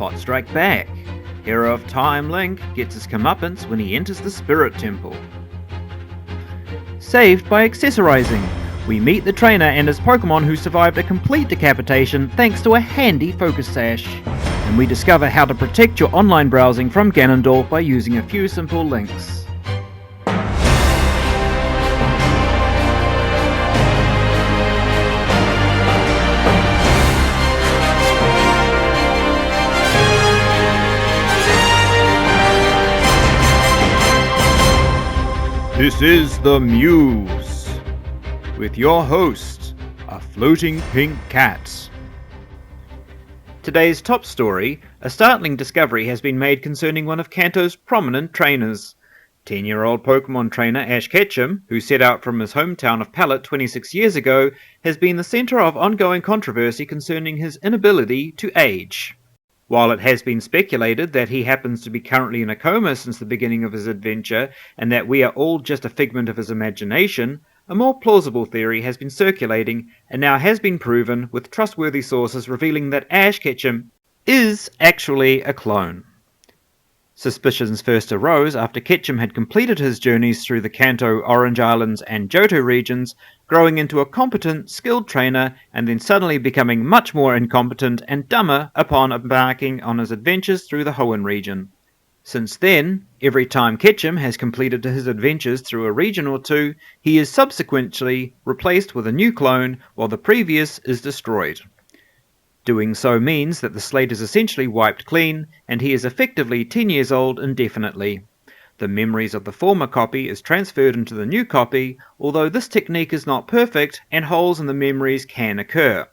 Hot Strike back. Hero of Time Link gets his comeuppance when he enters the Spirit Temple. Saved by accessorizing. We meet the trainer and his Pokemon who survived a complete decapitation thanks to a handy focus sash. And we discover how to protect your online browsing from Ganondorf by using a few simple links. This is the Mews, with your host, a floating pink cat. Today's top story, a startling discovery has been made concerning one of Kanto's prominent trainers. 10-year-old Pokemon trainer Ash Ketchum, who set out from his hometown of Pallet 26 years ago, has been the centre of ongoing controversy concerning his inability to age. While it has been speculated that he happens to be currently in a coma since the beginning of his adventure, and that we are all just a figment of his imagination, a more plausible theory has been circulating, and now has been proven with trustworthy sources revealing that Ash Ketchum is actually a clone. Suspicions first arose after Ketchum had completed his journeys through the Kanto, Orange Islands and Johto regions, growing into a competent, skilled trainer, and then suddenly becoming much more incompetent and dumber upon embarking on his adventures through the Hoenn region. Since then, every time Ketchum has completed his adventures through a region or two, he is subsequently replaced with a new clone, while the previous is destroyed. Doing so means that the slate is essentially wiped clean, and he is effectively 10 years old indefinitely. The memories of the former copy is transferred into the new copy, although this technique is not perfect and holes in the memories can occur.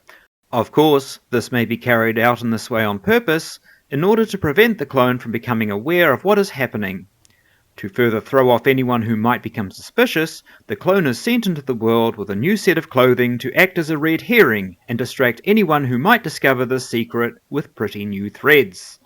Of course, this may be carried out in this way on purpose, in order to prevent the clone from becoming aware of what is happening. To further throw off anyone who might become suspicious, the clone is sent into the world with a new set of clothing to act as a red herring and distract anyone who might discover this secret with pretty new threads.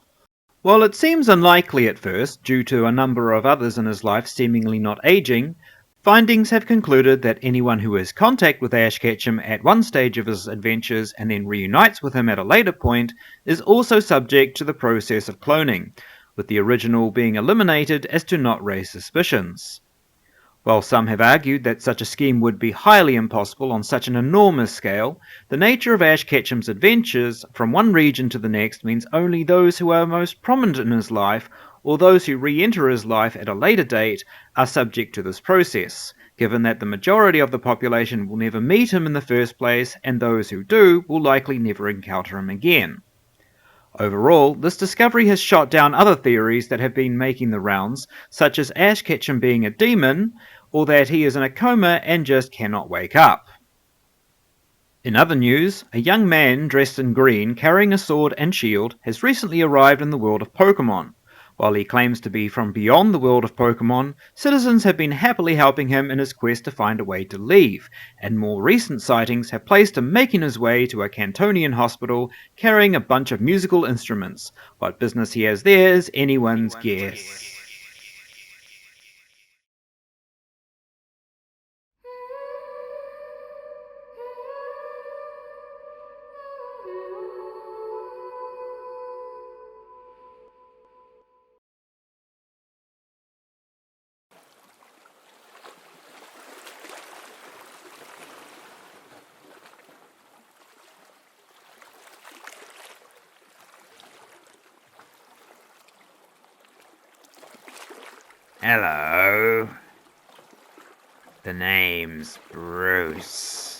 While it seems unlikely at first, due to a number of others in his life seemingly not aging, findings have concluded that anyone who has contact with Ash Ketchum at one stage of his adventures and then reunites with him at a later point is also subject to the process of cloning, with the original being eliminated as to not raise suspicions. While some have argued that such a scheme would be highly impossible on such an enormous scale, the nature of Ash Ketchum's adventures from one region to the next means only those who are most prominent in his life, or those who re-enter his life at a later date, are subject to this process, given that the majority of the population will never meet him in the first place, and those who do will likely never encounter him again. Overall, this discovery has shot down other theories that have been making the rounds, such as Ash Ketchum being a demon, or that he is in a coma and just cannot wake up. In other news, a young man dressed in green carrying a sword and shield has recently arrived in the world of Pokemon. While he claims to be from beyond the world of Pokemon, citizens have been happily helping him in his quest to find a way to leave, and more recent sightings have placed him making his way to a Cantonian hospital carrying a bunch of musical instruments. What business he has there is anyone's guess. Hello. The name's Bruce.